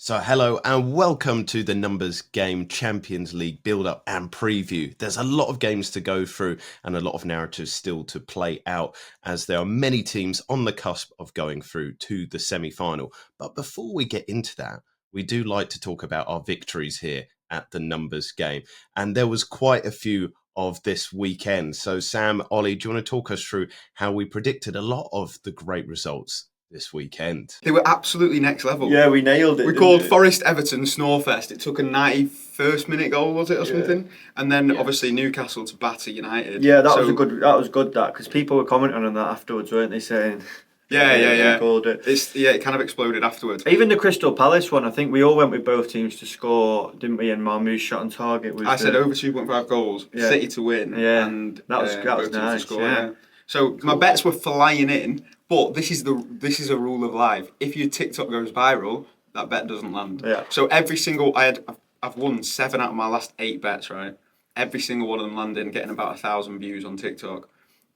So hello and welcome to the Numbers Game Champions League build-up and preview. There's a lot of games to go through and a lot of narratives still to play out as there are many teams on the cusp of going through to the semi-final. But before we get into that, we do like to talk about our victories here at the Numbers Game. And there was quite a few of this weekend. So Sam, Ollie, do you want to talk us through how we predicted a lot of the great results this weekend? They were absolutely next level. Yeah, we nailed it. We called Forest Everton Snorefest. It took a 91st minute goal, was it, or something? And then obviously Newcastle to batter United. Yeah, that was good because people were commenting on that afterwards, weren't they? Saying Yeah. Called it. It kind of exploded afterwards. Even the Crystal Palace one, I think we all went with both teams to score, didn't we? And Marmou's shot on target was. I said over 2.5 goals. Yeah. City to win. Yeah, and that was both teams nice. to score, yeah. So my bets were flying in, but this is a rule of life. If your TikTok goes viral, that bet doesn't land. Yeah. So I've won 7 out of my last 8 bets, right? Every single one of them landing, getting about 1,000 views on TikTok.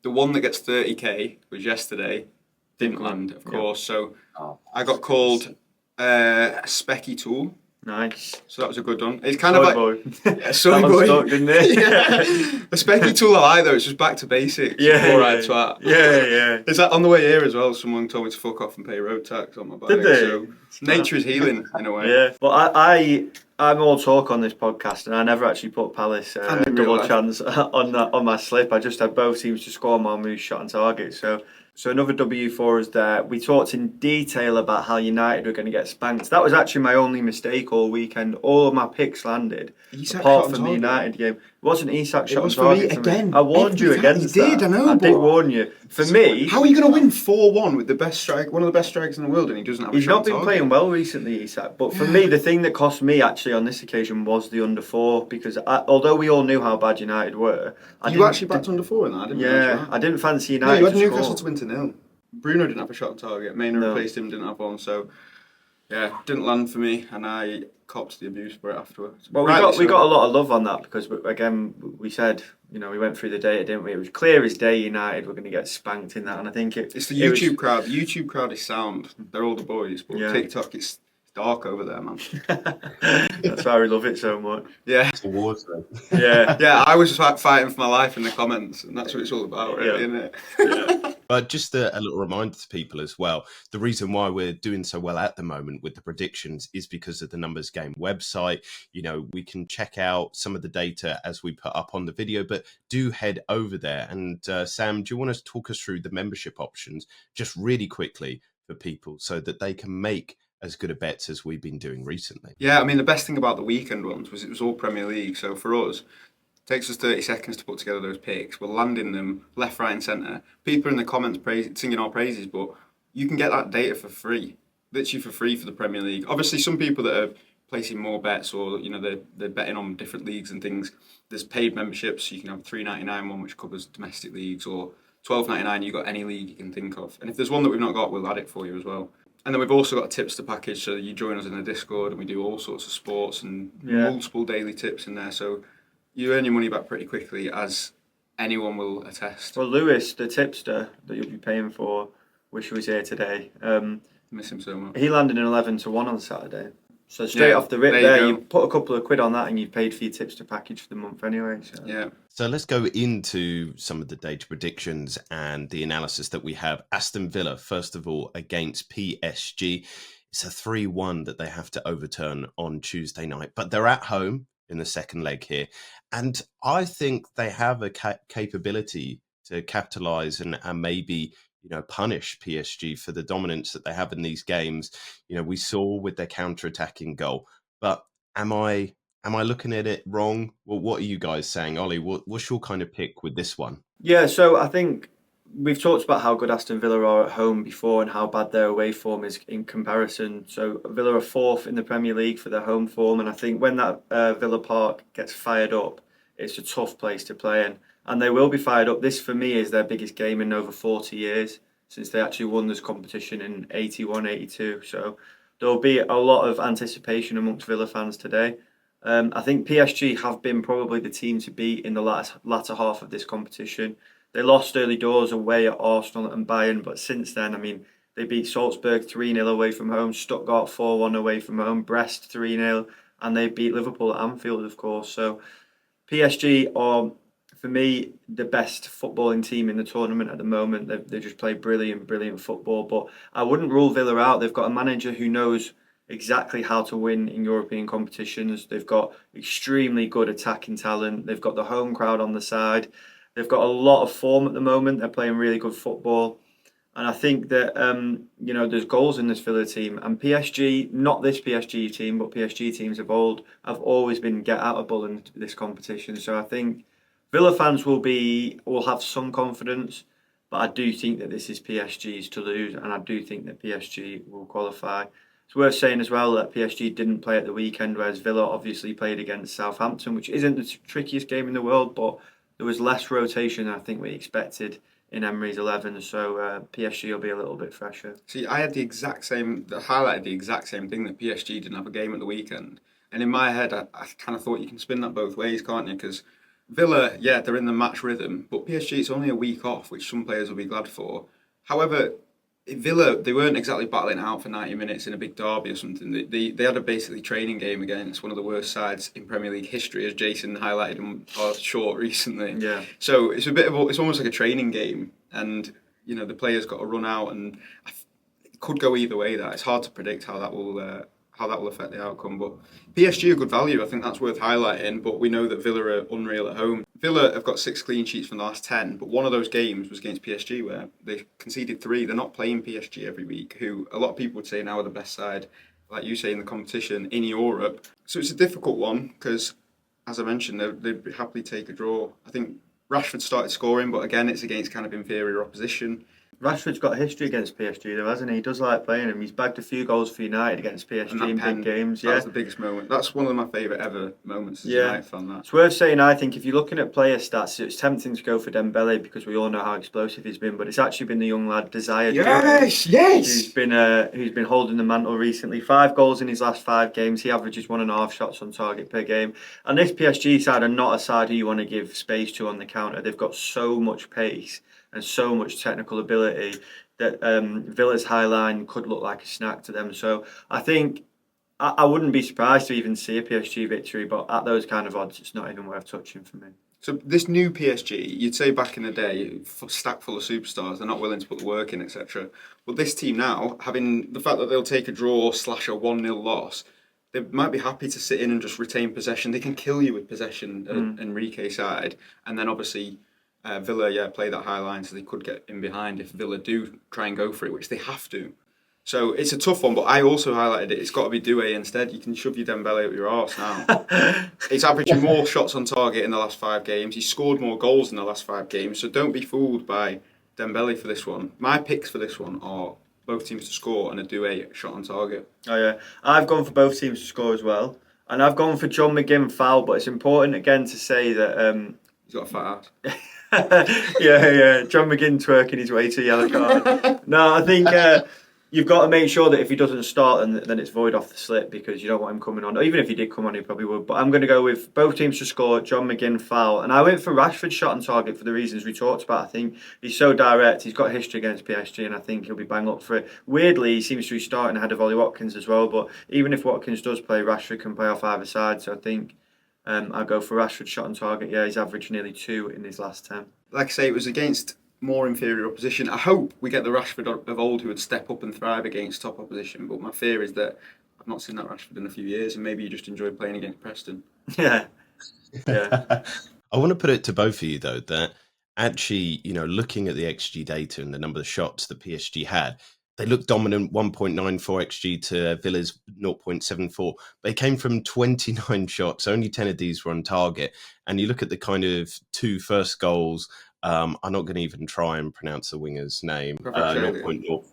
The one that gets 30k was yesterday. Didn't land, of course. So I got called a specky tool. Nice. So that was a good one. It's kind of like soy boy. Stuck, didn't it? Yeah. A specky tool I like though. It's just back to basics. Yeah. Is that on the way here as well? Someone told me to fuck off and pay road tax on my bike. Did they? So nature is healing in a way. Yeah. Well, I'm all talk on this podcast, and I never actually put Palace double chance on my slip. I just had both teams to score. Marmou's shot on target. So another W for us there. We talked in detail about how United were going to get spanked. That was actually my only mistake all weekend. All of my picks landed, apart from the United game. It wasn't Isak shot on target for me. Again. I warned you against that. You did, I know. I did warn you. For me... How are you going to win 4-1 with the best strike, one of the best strikers in the world, and he doesn't have a shot on target? He's not been playing well recently, Isak. But for me, the thing that cost me actually on this occasion was the under 4. Because although we all knew how bad United were... You actually backed under 4 in that? I didn't Yeah, I didn't fancy United you had Newcastle to win to 0. Bruno didn't have a shot on target. Maynard replaced him, didn't have one. So, yeah, didn't land for me, and I copped the abuse for it afterwards. Well, we got a lot of love on that because, again, we said, we went through the data, didn't we? It was clear as day United were going to get spanked in that, and I think it's the YouTube crowd. The YouTube crowd is sound. They're all the boys, but TikTok it's dark over there, man. That's why we love it so much. Yeah. It's a war zone. Yeah. I was fighting for my life in the comments, and that's what it's all about, really, isn't it? Yeah. But just a little reminder to people as well, the reason why we're doing so well at the moment with the predictions is because of the Numbers Game website. We can check out some of the data as we put up on the video, but do head over there. And Sam, do you want to talk us through the membership options just really quickly for people so that they can make as good a bets as we've been doing recently? Yeah, I mean, the best thing about the weekend ones was it was all Premier League. So for us, it takes us 30 seconds to put together those picks. We're landing them left, right and centre. People in the comments singing our praises, but you can get that data for free. Literally for free for the Premier League. Obviously, some people that are placing more bets or, they're betting on different leagues and things, there's paid memberships. You can have $3.99 one, which covers domestic leagues, or $12.99, you've got any league you can think of. And if there's one that we've not got, we'll add it for you as well. And then we've also got a tipster package, so you join us in the Discord and we do all sorts of sports and multiple daily tips in there. So you earn your money back pretty quickly, as anyone will attest. Well, Lewis, the tipster that you'll be paying for, wish he was here today. Miss him so much. He landed in 11-1 on Saturday. So straight off the rip you put a couple of quid on that and you've paid for your tipster package for the month anyway. So. Yeah. So let's go into some of the data predictions and the analysis that we have. Aston Villa, first of all, against PSG. It's a 3-1 that they have to overturn on Tuesday night, but they're at home in the second leg here. And I think they have a capability to capitalise and maybe punish PSG for the dominance that they have in these games. We saw with their counter-attacking goal. But am I looking at it wrong? Well, what are you guys saying? Ollie, what's your kind of pick with this one? Yeah, so I think we've talked about how good Aston Villa are at home before and how bad their away form is in comparison. So Villa are 4th in the Premier League for their home form. And I think when that Villa Park gets fired up, it's a tough place to play in. And they will be fired up. This, for me, is their biggest game in over 40 years since they actually won this competition in 81, 82. So there'll be a lot of anticipation amongst Villa fans today. I think PSG have been probably the team to beat in the latter half of this competition. They lost early doors away at Arsenal and Bayern, but since then, They beat Salzburg 3-0 away from home, Stuttgart 4-1 away from home, Brest 3-0, and they beat Liverpool at Anfield, of course. So PSG are, for me, the best footballing team in the tournament at the moment. They just play brilliant football. But I wouldn't rule Villa out. They've got a manager who knows exactly how to win in European competitions. They've got extremely good attacking talent. They've got the home crowd on the side. They've got a lot of form at the moment. They're playing really good football. And I think that, there's goals in this Villa team. And PSG, not this PSG team, but PSG teams of old, have always been get out of in this competition. So I think Villa fans will have some confidence, but I do think that this is PSG's to lose, and I do think that PSG will qualify. It's worth saying as well that PSG didn't play at the weekend, whereas Villa obviously played against Southampton, which isn't the trickiest game in the world, but there was less rotation than I think we expected in Emery's 11, so PSG will be a little bit fresher. See, I had highlighted the exact same thing, that PSG didn't have a game at the weekend. And in my head, I kind of thought you can spin that both ways, can't you? Because Villa, yeah, they're in the match rhythm, but PSG, it's only a week off, which some players will be glad for. However, Villa, they weren't exactly battling out for 90 minutes in a big derby or something. They had a basically training game against one of the worst sides in Premier League history, as Jason highlighted in our short recently. Yeah. So it's it's almost like a training game, and the players got to run out, and it could go either way. That it's hard to predict how that will affect the outcome. But PSG are good value. I think that's worth highlighting. But we know that Villa are unreal at home. Villa have got 6 clean sheets from the last 10, but one of those games was against PSG where they conceded 3. They're not playing PSG every week, who a lot of people would say now are the best side, like you say, in the competition in Europe. So it's a difficult one because, as I mentioned, they'd happily take a draw. I think Rashford started scoring, but again, it's against kind of inferior opposition. Rashford's got a history against PSG though, hasn't he? He does like playing him. He's bagged a few goals for United against PSG in big games. That was the biggest moment. That's one of my favourite ever moments as a United fan. That. It's worth saying, I think, if you're looking at player stats, it's tempting to go for Dembele because we all know how explosive he's been, but it's actually been the young lad Desire Yes! who's been holding the mantle recently. 5 goals in his last 5 games. He averages 1.5 shots on target per game. And this PSG side are not a side who you want to give space to on the counter. They've got so much pace and so much technical ability that Villa's high line could look like a snack to them. So I think I wouldn't be surprised to even see a PSG victory, but at those kind of odds, it's not even worth touching for me. So this new PSG, you'd say back in the day, stacked full of superstars, they're not willing to put the work in, etc. But this team now, having the fact that they'll take a draw / a 1-0 loss, they might be happy to sit in and just retain possession. They can kill you with possession at Enrique's side, and then obviously Villa, play that high line so they could get in behind if Villa do try and go for it, which they have to. So it's a tough one, but I also highlighted it. It's got to be Doué instead. You can shove your Dembele up your arse now. He's averaging more shots on target in the last 5 games. He's scored more goals in the last 5 games. So don't be fooled by Dembele for this one. My picks for this one are both teams to score and a Doué shot on target. Oh yeah, I've gone for both teams to score as well, and I've gone for John McGinn foul. But it's important again to say that he's got a fat ass. yeah. John McGinn twerking his way to a yellow card. No, I think you've got to make sure that if he doesn't start, then it's void off the slip because you don't want him coming on. Even if he did come on, he probably would. But I'm going to go with both teams to score, John McGinn foul. And I went for Rashford shot on target for the reasons we talked about. I think he's so direct. He's got history against PSG, and I think he'll be bang up for it. Weirdly, he seems to be starting ahead of Ollie Watkins as well. But even if Watkins does play, Rashford can play off either side. So I think I'll go for Rashford shot on target. Yeah, he's averaged nearly 2 in his last 10. Like I say, it was against more inferior opposition. I hope we get the Rashford of old who would step up and thrive against top opposition, but my fear is that I've not seen that Rashford in a few years, and maybe you just enjoy playing against Preston. Yeah. I want to put it to both of you, though, that actually, looking at the XG data and the number of shots that PSG had, they looked dominant, 1.94 XG to Villa's 0.74. They came from 29 shots. Only 10 of these were on target. And you look at the kind of 2 first goals. I'm not going to even try and pronounce the winger's name. 0.0.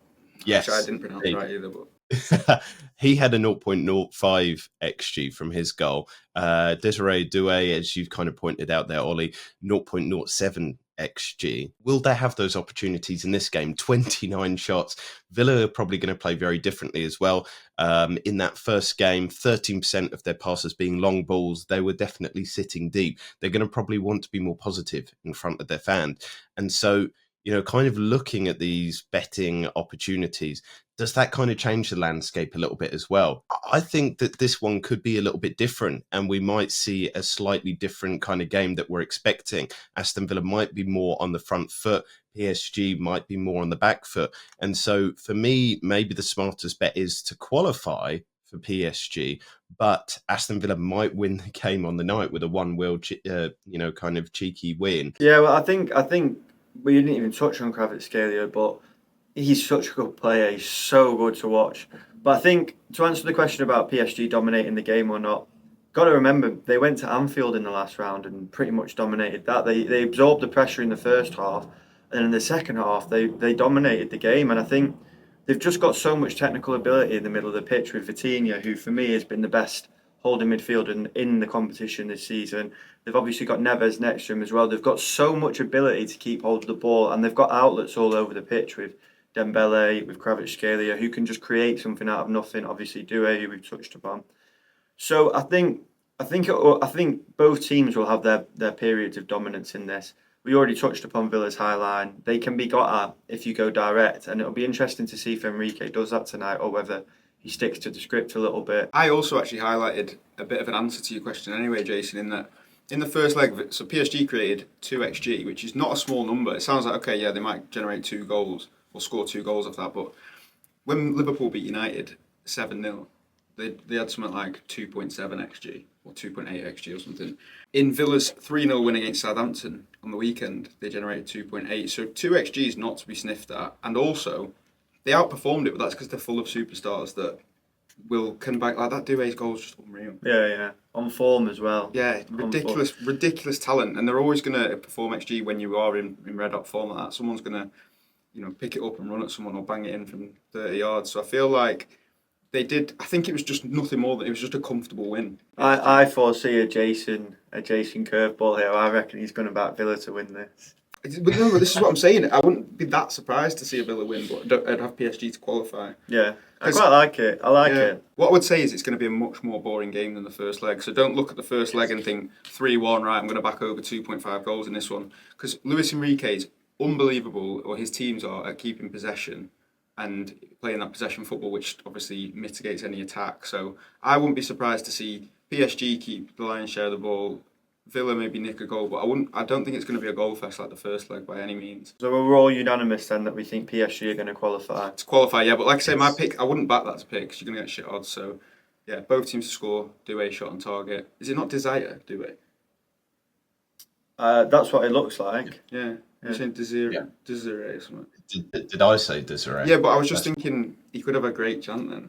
Yes. Actually, I didn't pronounce it right either. But he had a 0.05 XG from his goal. Desiree Doué, as you've kind of pointed out there, Ollie, 0.07 XG. Will they have those opportunities in this game? 29 shots. Villa are probably going to play very differently as well. In that first game, 13% of their passes being long balls. They were definitely sitting deep. They're going to probably want to be more positive in front of their fans. And so kind of looking at these betting opportunities, does that kind of change the landscape a little bit as well? I think that this one could be a little bit different, and we might see a slightly different kind of game that we're expecting. Aston Villa might be more on the front foot. PSG might be more on the back foot. And so for me, maybe the smartest bet is to qualify for PSG, but Aston Villa might win the game on the night with a 1-0, kind of cheeky win. Yeah, well, I think we didn't even touch on Kvaratskhelia, but he's such a good player. He's so good to watch. But I think to answer the question about PSG dominating the game or not, got to remember they went to Anfield in the last round and pretty much dominated that. They absorbed the pressure in the first half, and in the second half they dominated the game. And I think they've just got so much technical ability in the middle of the pitch with Vitinha, who for me has been the best holding midfielder in the competition this season. They've obviously got Neves next to him as well. They've got so much ability to keep hold of the ball, and they've got outlets all over the pitch with Dembele, with Kvaratskhelia, who can just create something out of nothing. Obviously, Doué, who we've touched upon. So I think both teams will have their periods of dominance in this. We already touched upon Villa's high line. They can be got at if you go direct, and it'll be interesting to see if Enrique does that tonight or whether he sticks to the script a little bit. I also actually highlighted a bit of an answer to your question anyway, Jason, in that in the first leg of it, so PSG created 2xG, which is not a small number. It sounds like, okay, yeah, they might generate 2 goals or score 2 goals off that, but when Liverpool beat United 7-0, they had something like 2.7 xG or 2.8 xG or something. In Villa's 3-0 win against Southampton on the weekend, they generated 2.8. So 2 xG is not to be sniffed at. And also, they outperformed it, but that's because they're full of superstars that will come back. Like that Doué's goal is just unreal. Yeah. On form as well. Yeah, ridiculous talent. And they're always going to perform xG when you are in red hot form like that. Someone's going to, pick it up and run at someone or bang it in from 30 yards. So I feel like they did. I think it was just nothing more than it was just a comfortable win. I foresee a Jason curveball here. I reckon he's going to back Villa to win this. But no, this is what I'm saying. I wouldn't be that surprised to see a Villa win, but I'd have PSG to qualify. Yeah, I quite like it. I like it. What I would say is it's going to be a much more boring game than the first leg. So don't look at the first leg and think 3-1, right, I'm going to back over 2.5 goals in this one. Because Luis Enrique is unbelievable, or his teams are, at keeping possession and playing that possession football, which obviously mitigates any attack. So I wouldn't be surprised to see PSG keep the lion's share of the ball, Villa maybe nick a goal, but I don't think it's going to be a goal fest like the first leg by any means. So we're all unanimous then that we think PSG are going to qualify. To qualify, yeah, but like I say, my pick, I wouldn't back that to pick because you're going to get shit odds. So yeah, both teams to score, Doué shot on target. Is it not Desire, Doué? That's what it looks like. Yeah. You're saying Desire or something. Did I say Desiree? Yeah, but I was just thinking he could have a great chant then.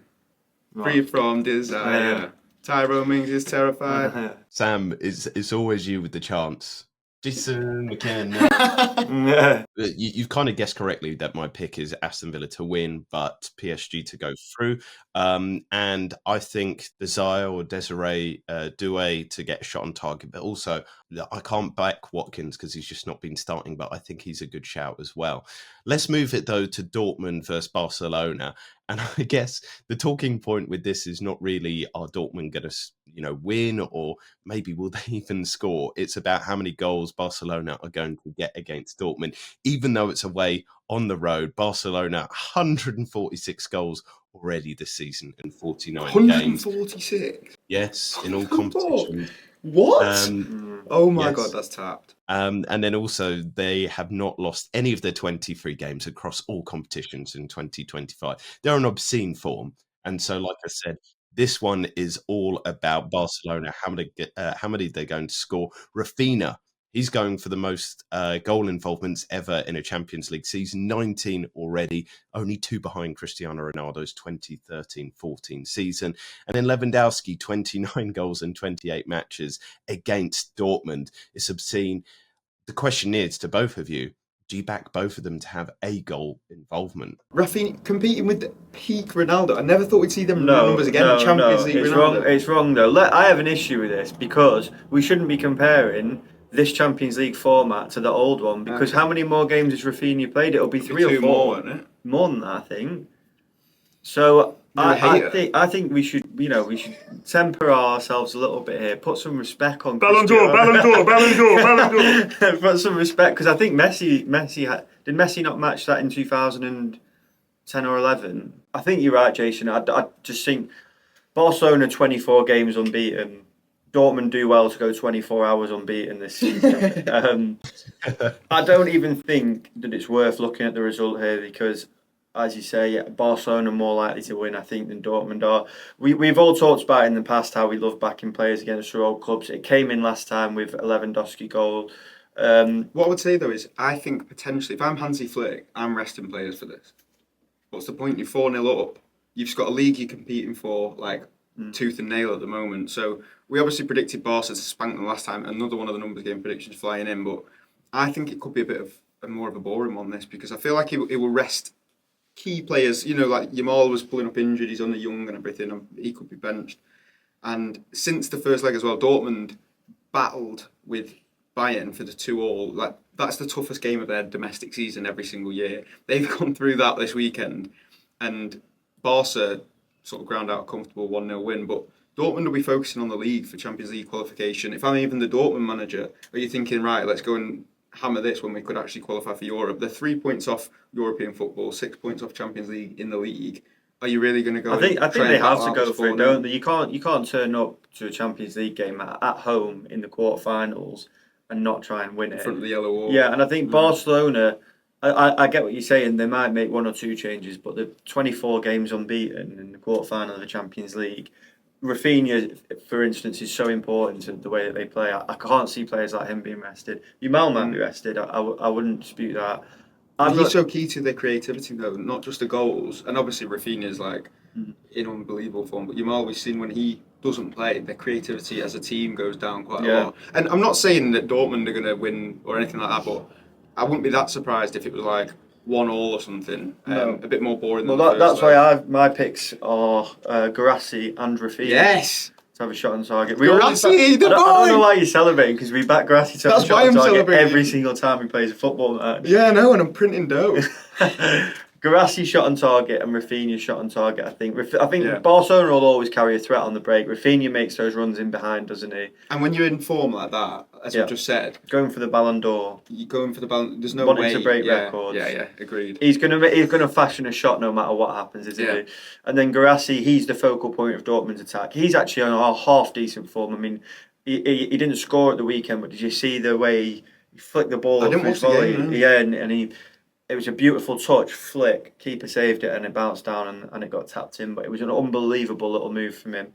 Right. Free from desire. Yeah. Tyrone Mings is terrified. Sam, it's always you with the chants. Jason McKenna. You've kind of guessed correctly that my pick is Aston Villa to win, but PSG to go through. And I think Desire or Desiree Doué to get a shot on target, but also I can't back Watkins because he's just not been starting, but I think he's a good shout as well. Let's move it though to Dortmund versus Barcelona. And I guess the talking point with this is not really, are Dortmund going to, win, or maybe will they even score? It's about how many goals Barcelona are going to get against Dortmund, even though it's away on the road. Barcelona, 146 goals already this season in 49 games. 146? Yes, in all competitions. What? Oh my God, that's tapped. And then also they have not lost any of their 23 games across all competitions in 2025. They're an obscene form. And so, like I said, this one is all about Barcelona, how many they're going to score. Rafinha, he's going for the most goal involvements ever in a Champions League season, 19 already, only 2 behind Cristiano Ronaldo's 2013-14 season. And then Lewandowski, 29 goals in 28 matches against Dortmund. It's obscene. The question is to both of you, do you back both of them to have a goal involvement? Rafinha competing with peak Ronaldo. I never thought we'd see them numbers again. Champions League it's Ronaldo. It's wrong though. I have an issue with this because we shouldn't be comparing this Champions League format to the old one, because how many more games has Rafinha played? It'll be 3 or 4. More, won't it? More than that, I think. So You're a hater. I think we should temper ourselves a little bit here. Put some respect on Ballon d'Or, Ballon d'Or. Put some respect, because I think Messi did Messi not match that in 2010 or 11? I think you're right, Jason. I just think Barcelona 24 games unbeaten. Dortmund do well to go 24 hours unbeaten this season. I don't even think that it's worth looking at the result here, because, as you say, Barcelona are more likely to win, I think, than Dortmund are. We've all talked about in the past how we love backing players against their old clubs. It came in last time with a Lewandowski goal. What I would say, though, is I think potentially, if I'm Hansi Flick, I'm resting players for this. What's the point? You're 4-0 up. You've just got a league you're competing for, like, tooth and nail at the moment. So we obviously predicted Barca to spank them last time. Another one of the numbers game predictions flying in. But I think it could be a bit of more of a boring one, this, because I feel like it will rest key players. Like Yamal was pulling up injured. He's only young and everything. And he could be benched. And since the first leg as well, Dortmund battled with Bayern for the 2-2. Like, that's the toughest game of their domestic season every single year. They've gone through that this weekend. And Barca sort of ground out a comfortable 1-0 win. But Dortmund will be focusing on the league for Champions League qualification. If I'm even the Dortmund manager, are you thinking, right, let's go and hammer this when we could actually qualify for Europe? They're 3 points off European football, 6 points off Champions League in the league. Are you really going to go? I think they have to go for it, don't they? You can't turn up to a Champions League game at home in the quarterfinals and not try and win it in front of the yellow wall. Yeah, and I think Barcelona, I get what you're saying. They might make 1 or 2 changes, but the 24 games unbeaten in the quarterfinal of the Champions League. Rafinha, for instance, is so important to the way that they play. I can't see players like him being rested. Yamal might be rested. I wouldn't dispute that. He's so key to their creativity, though, not just the goals. And obviously, Rafinha's like in unbelievable form. But Yamal, we've seen when he doesn't play, their creativity as a team goes down quite a lot. And I'm not saying that Dortmund are going to win or anything like that, but I wouldn't be that surprised if it was like 1-1 or something. A bit more boring than that's why my picks are Guirassy and Rafinha. Yes! To have a shot on target. Guirassy, the boy! I don't know why you're celebrating, because we back Guirassy to have a shot on target every single time he plays a football match. Yeah, I know, and I'm printing dough. Guirassy shot on target and Rafinha shot on target, I think. Barcelona will always carry a threat on the break. Rafinha makes those runs in behind, doesn't he? And when you're in form like that, as we just said, going for the Ballon d'Or. You're going for the Ballon. There's no wanting way to break records. Yeah, agreed. He's gonna fashion a shot no matter what happens, isn't he? And then Guirassy, he's the focal point of Dortmund's attack. He's actually on a half decent form. I mean, he didn't score at the weekend, but did you see the way he flicked the ball? I didn't watch the game. Yeah, and he. It was a beautiful touch, flick, keeper saved it and it bounced down and it got tapped in, but it was an unbelievable little move from him.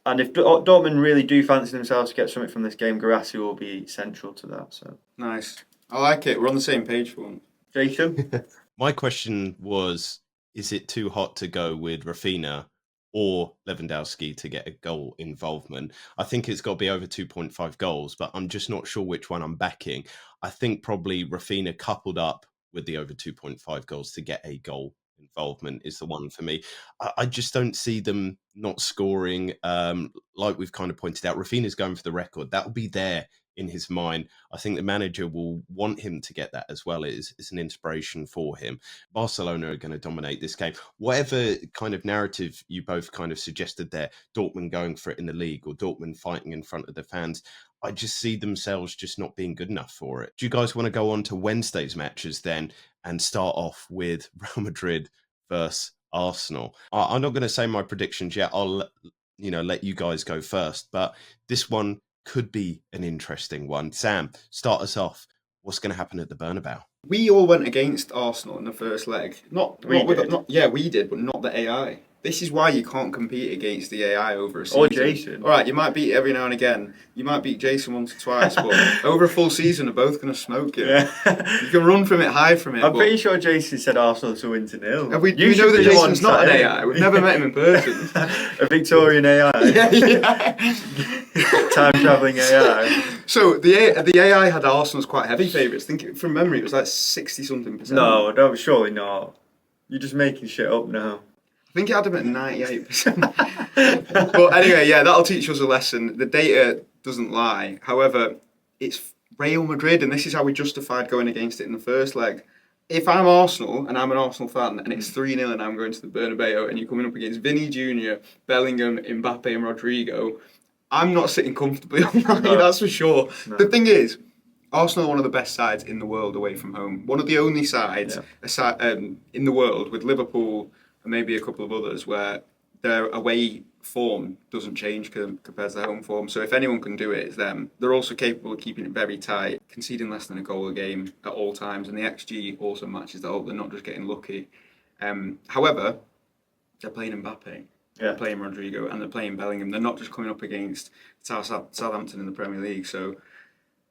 And if Dortmund really do fancy themselves to get something from this game, Guirassy will be central to that. So nice. I like it. We're on the same page for once. Jason? My question was, is it too hot to go with Rafinha or Lewandowski to get a goal involvement? I think it's got to be over 2.5 goals, but I'm just not sure which one I'm backing. I think probably Rafinha coupled up with the over 2.5 goals to get a goal involvement is the one for me. I just don't see them not scoring. Like we've kind of pointed out, Rafinha's going for the record. That will be there in his mind. I think the manager will want him to get that as well. It's an inspiration for him. Barcelona are going to dominate this game. Whatever kind of narrative you both kind of suggested there, Dortmund going for it in the league or Dortmund fighting in front of the fans, I just see themselves just not being good enough for it. Do you guys want to go on to Wednesday's matches then and start off with Real Madrid versus Arsenal? I'm not going to say my predictions yet. I'll let you guys go first, but this one could be an interesting one. Sam, start us off. What's going to happen at the Bernabeu? We all went against Arsenal in the first leg. We did, but not the AI. This is why you can't compete against the AI over a season. Or Jason. All right, you might beat every now and again. You might beat Jason once or twice, but over a full season, they're both going to smoke you. Yeah. You can run from it, hide from it. I'm pretty sure Jason said Arsenal to win to 0. You know that Jason's not an AI. We've never met him in person. A Victorian AI. Yeah. Time-travelling AI. So the AI had Arsenal's quite heavy favourites. I think from memory it was like 60-something%. No, surely not. You're just making shit up now. I think it had them at 98%. But anyway, that'll teach us a lesson. The data doesn't lie. However, it's Real Madrid, and this is how we justified going against it in the first leg. if I'm Arsenal and I'm an Arsenal fan and it's 3-0 and I'm going to the Bernabeu and you're coming up against Vinny Jr., Bellingham, Mbappe and Rodrigo, I'm not sitting comfortably on that, that's for sure. No. The thing is, Arsenal are one of the best sides in the world away from home. One of the only sides in the world, with Liverpool and maybe a couple of others, where their away form doesn't change compared to their home form. So if anyone can do it, it's them. They're also capable of keeping it very tight, conceding less than a goal a game at all times, and the XG also matches that up. They're not just getting lucky. However, they're playing Mbappe, they're playing Rodrigo, and they're playing Bellingham. They're not just coming up against Southampton in the Premier League. So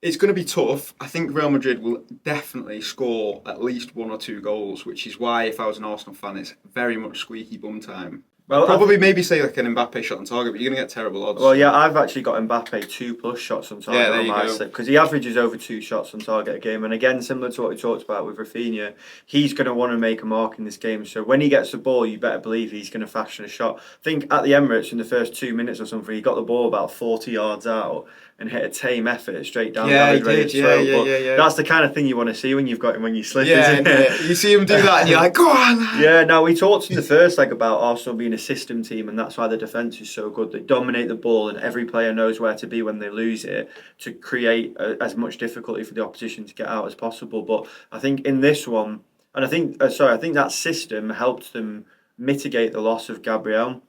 it's going to be tough. I think Real Madrid will definitely score at least 1 or 2 goals, which is why, if I was an Arsenal fan, it's very much squeaky bum time. Well, probably maybe say like an Mbappe shot on target, but you're going to get terrible odds. Well, yeah, I've actually got Mbappe 2+ shots on target on my slip, because he averages over 2 shots on target a game. And again, similar to what we talked about with Rafinha, he's going to want to make a mark in this game. So when he gets the ball, you better believe he's going to fashion a shot. I think at the Emirates in the first 2 minutes or something, he got the ball about 40 yards out and hit a tame effort straight down. Yeah, that's the kind of thing you want to see when you've got him when you slip, isn't it? You see him do that and you're like, go on, lad. Yeah, now we talked in the first leg about Arsenal being a system team, and that's why the defence is so good. They dominate the ball and every player knows where to be when they lose it, to create as much difficulty for the opposition to get out as possible. But I think in this one, and I think that system helped them mitigate the loss of Gabriel.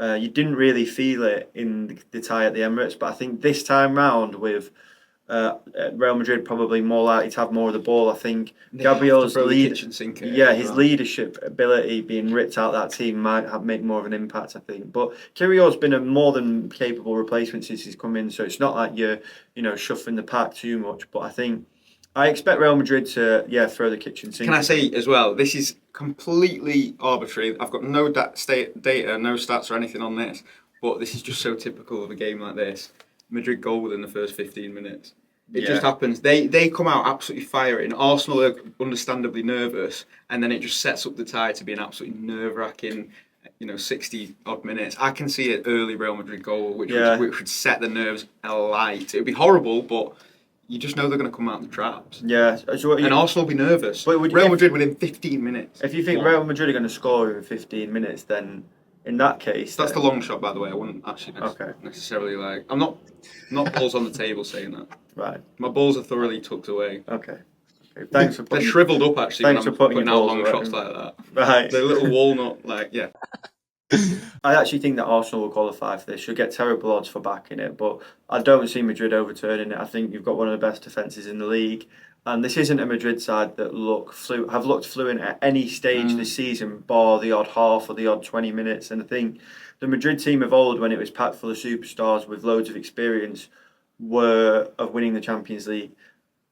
You didn't really feel it in the tie at the Emirates, but I think this time round with Real Madrid probably more likely to have more of the ball. I think Gabriel's his leadership ability being ripped out that team might make more of an impact, I think. But Kyrgios's been a more than capable replacement since he's come in, so it's not like you're shuffling the pack too much. But I expect Real Madrid to throw the kitchen sink. Can I say as well, this is completely arbitrary. I've got no data, no stats or anything on this, but this is just so typical of a game like this. Madrid goal within the first 15 minutes. It just happens. They come out absolutely firing. Arsenal are understandably nervous, and then it just sets up the tie to be an absolutely nerve-wracking 60-odd minutes. I can see an early Real Madrid goal, which would set the nerves alight. It would be horrible, but you just know they're going to come out the traps. Yeah. And Arsenal will be nervous. Real Madrid within 15 minutes. If you think Real Madrid are going to score within 15 minutes, then in that case... That's the long shot, by the way. I wouldn't actually necessarily like... I'm not balls on the table saying that. Right. My balls are thoroughly tucked away. Okay. Thanks for putting... They're shriveled up, actually, when I'm putting out long shots like that. Right. They're little walnut, I actually think that Arsenal will qualify for this. You'll get terrible odds for backing it, but I don't see Madrid overturning it. I think you've got one of the best defences in the league, and this isn't a Madrid side that have looked fluent at any stage this season, bar the odd half or the odd 20 minutes. And I think the Madrid team of old, when it was packed full of superstars with loads of experience, were of winning the Champions League.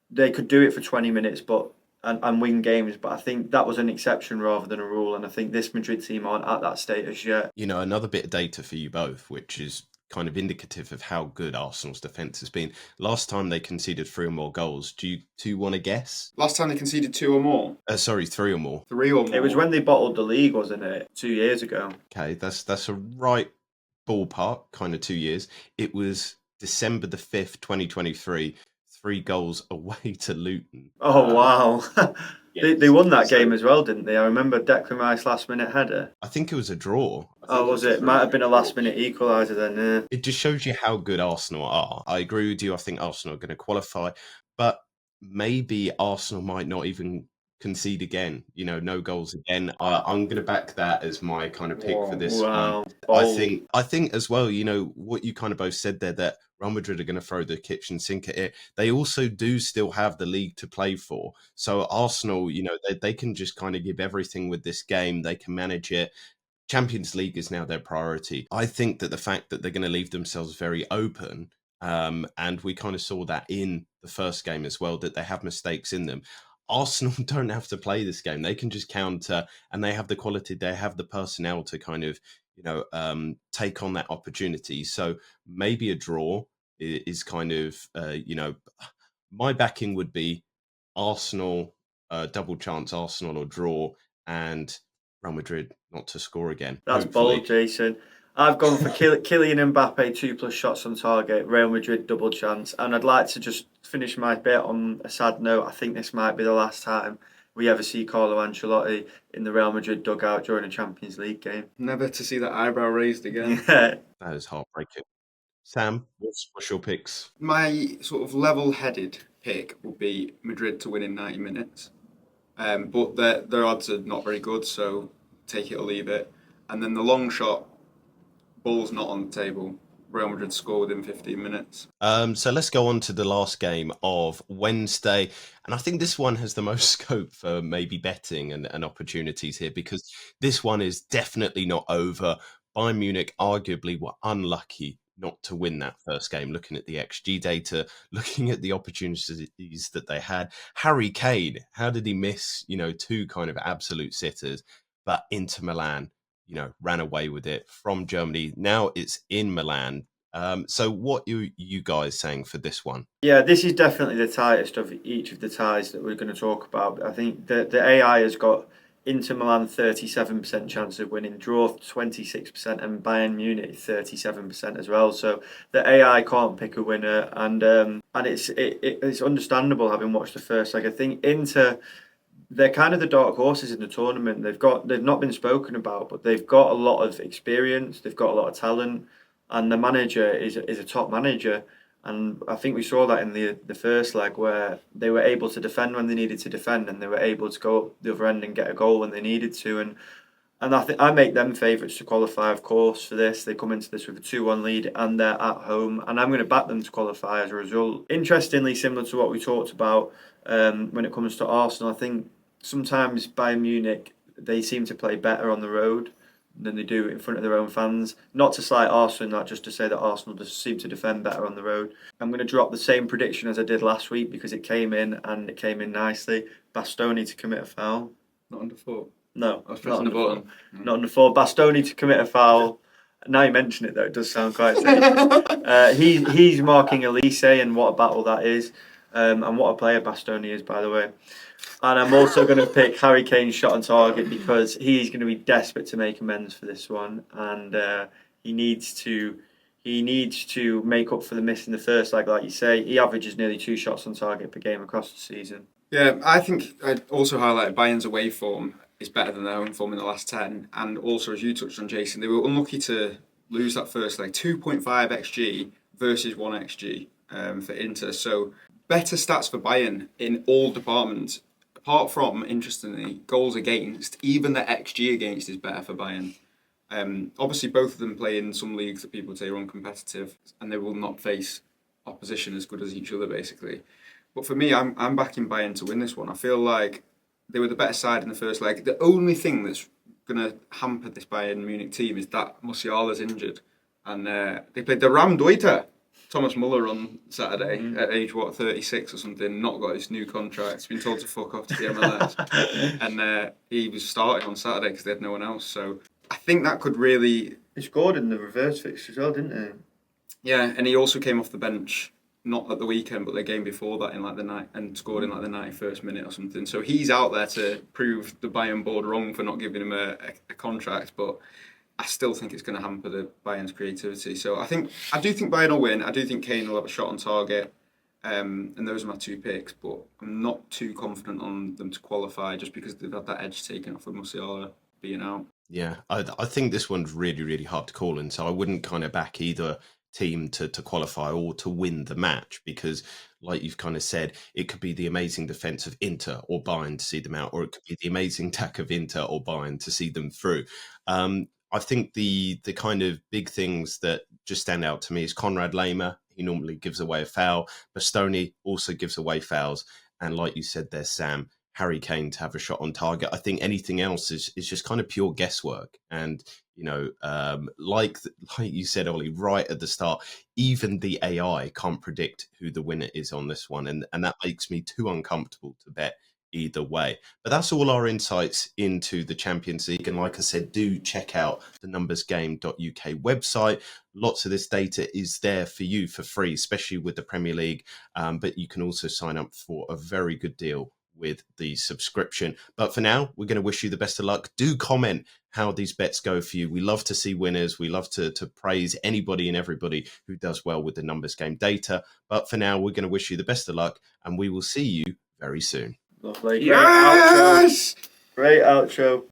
They could do it for 20 minutes, and win games, but I think that was an exception rather than a rule, and I think this Madrid team aren't at that status yet. Another bit of data for you both, which is kind of indicative of how good Arsenal's defence has been. Last time they conceded 3 or more goals. Do you two want to guess? Last time they conceded 2 or more? 3 or more. 3 or more. It was when they bottled the league, wasn't it? 2 years ago. Okay, that's a right ballpark, kind of 2 years. It was December the 5th, 2023. 3 goals away to Luton. Oh, wow. They won that game as well, didn't they? I remember Declan Rice last-minute header. I think it was a draw. Oh, was it? Might have been a last-minute equaliser then, yeah. It just shows you how good Arsenal are. I agree with you. I think Arsenal are going to qualify. But maybe Arsenal might not even concede again. No goals again. I'm going to back that as my kind of pick for this one. I think as well, what you kind of both said there, that Real Madrid are going to throw the kitchen sink at it. They also do still have the league to play for. So Arsenal, they can just kind of give everything with this game. They can manage it. Champions League is now their priority. I think that the fact that they're going to leave themselves very open, and we kind of saw that in the first game as well, that they have mistakes in them. Arsenal don't have to play this game. They can just counter, and they have the quality, they have the personnel to kind of, take on that opportunity. So maybe a draw is kind of, my backing would be Arsenal, double chance Arsenal or draw, and Real Madrid not to score again. That's bold, Jason. I've gone for Kylian Mbappe 2+ shots on target, Real Madrid double chance, and I'd like to just finish my bet on a sad note. I think this might be the last time we ever see Carlo Ancelotti in the Real Madrid dugout during a Champions League game. Never to see that eyebrow raised again. Yeah. That is heartbreaking. Sam, what's your picks? My sort of level-headed pick would be Madrid to win in 90 minutes. But their odds are not very good, so take it or leave it. And then the long shot, ball's not on the table. Real Madrid score within 15 minutes. So let's go on to the last game of Wednesday. And I think this one has the most scope for maybe betting and opportunities here, because this one is definitely not over. Bayern Munich arguably were unlucky not to win that first game, looking at the XG data, looking at the opportunities that they had. Harry Kane, how did he miss, two kind of absolute sitters? But Inter Milan, ran away with it from Germany. Now it's in Milan. So what are you guys saying for this one? Yeah, this is definitely the tightest of each of the ties that we're going to talk about. I think the AI has got Inter Milan 37% chance of winning, draw 26%, and Bayern Munich 37% as well. So the AI can't pick a winner, and it's understandable having watched the first leg. I think Inter, they're kind of the dark horses in the tournament. They've not been spoken about, but they've got a lot of experience. They've got a lot of talent, and the manager is a top manager. And I think we saw that in the first leg, where they were able to defend when they needed to defend, and they were able to go up the other end and get a goal when they needed to. And I think I make them favourites to qualify, of course, for this. They come into this with a 2-1 lead, and they're at home, and I'm going to back them to qualify as a result. Interestingly, similar to what we talked about when it comes to Arsenal, I think sometimes Bayern Munich, they seem to play better on the road than they do in front of their own fans. Not to slight Arsenal, not just to say that Arsenal just seem to defend better on the road. I'm going to drop the same prediction as I did last week, because it came in, and it came in nicely. Bastoni to commit a foul. Not under foot. No, I was pressing the button. Not under four. Bastoni to commit a foul. Now you mention it, though, it does sound quite safe. He's marking Elise, and what a battle that is. And what a player Bastoni is, by the way. And I'm also going to pick Harry Kane's shot on target, because he's going to be desperate to make amends for this one, and he needs to make up for the miss in the first leg. Like you say, he averages nearly 2 shots on target per game across the season. Yeah, I think I'd also highlight Bayern's away form is better than their own form in the last 10. And also, as you touched on, Jason, they were unlucky to lose that first leg. 2.5 XG versus 1 XG for Inter. So better stats for Bayern in all departments. Apart from, interestingly, goals against, even the XG against is better for Bayern. Obviously, both of them play in some leagues that people say are uncompetitive, and they will not face opposition as good as each other, basically. But for me, I'm backing Bayern to win this one. I feel like they were the better side in the first leg. The only thing that's going to hamper this Bayern Munich team is that Musiala's injured. And they played the Ramdeuter, Thomas Muller, on Saturday at age, 36 or something, not got his new contract. He's been told to fuck off to the MLS. And he was starting on Saturday because they had no one else. So I think that could really... He scored in the reverse fixture as well, didn't he? Yeah, and he also came off the bench, not at the weekend, but the game before that, in like the night, and scored in like the 91st minute or something. So he's out there to prove the Bayern board wrong for not giving him a contract, but I still think it's going to hamper the Bayern's creativity. So I do think Bayern will win. I do think Kane will have a shot on target. And those are my 2 picks, but I'm not too confident on them to qualify, just because they've had that edge taken off with Musiala being out. Yeah, I think this one's really, really hard to call, and so I wouldn't kind of back either team to qualify or to win the match, because like you've kind of said, it could be the amazing defense of Inter or Bayern to see them out, or it could be the amazing attack of Inter or Bayern to see them through. I think the kind of big things that just stand out to me is Konrad Laimer. He normally gives away a foul. Bastoni also gives away fouls. And like you said there, Sam, Harry Kane to have a shot on target. I think anything else is just kind of pure guesswork. And, like you said, Ollie, right at the start, even the AI can't predict who the winner is on this one. And that makes me too uncomfortable to bet either way. But that's all our insights into the Champions League. And like I said, do check out the numbersgame.uk website. Lots of this data is there for you for free, especially with the Premier League. But you can also sign up for a very good deal with the subscription. But for now, we're going to wish you the best of luck. Do comment how these bets go for you. We love to see winners. We love to praise anybody and everybody who does well with the numbers game data. But for now, we're going to wish you the best of luck, and we will see you very soon. Lovely. Yes! Great outro.